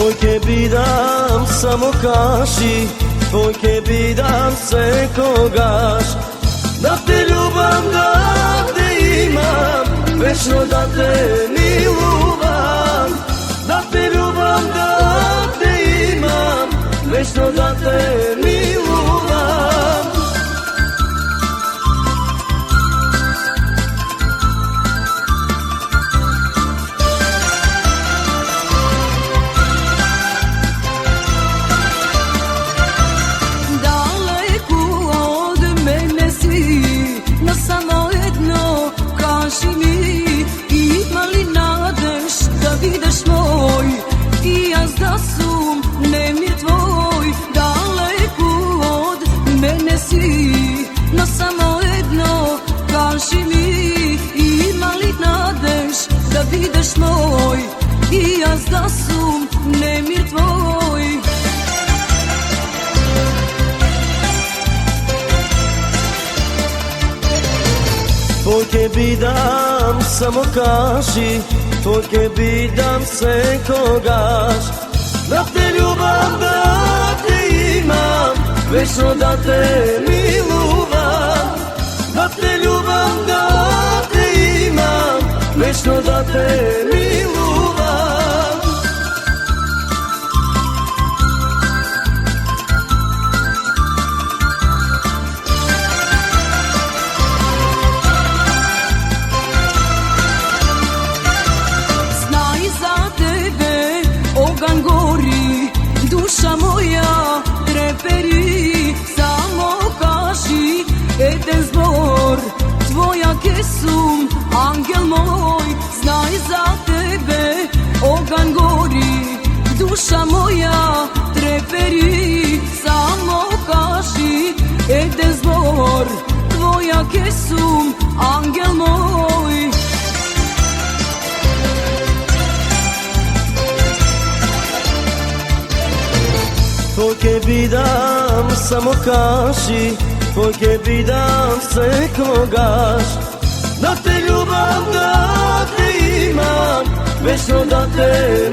Tvoj bi dam samo kaži, tvoj bi dam sve kogaš. Da te ljubam, da te imam, večno da te miluvam. Da te ljubam, da te imam, večno da te miluvam. Da su nemir tvoj, daleko od mene si, no samo jedno kaži mi, ima li nadeš da vidiš moj, i ja da su nemir tvoj. Tvoj bi dam samo kaži, tvoj bi dam sve kogaš. Da te ljubam, da te imam, večno da te miluvam. Da te ljubam, da te imam, večno da te miluvam. Znaj za tebe ogan gori, duša moja treperi, samo kaži jedan zbor, tvoja kesum, angel moj. Znaj za tebe ogan gori, duša moja treperi, samo kaži jedan zbor, tvoja kesum, angel moj. Tvoj bi dam samo kaži, tvoj bi dam sve kogaš. Da te ljubam, da te imam, večno da te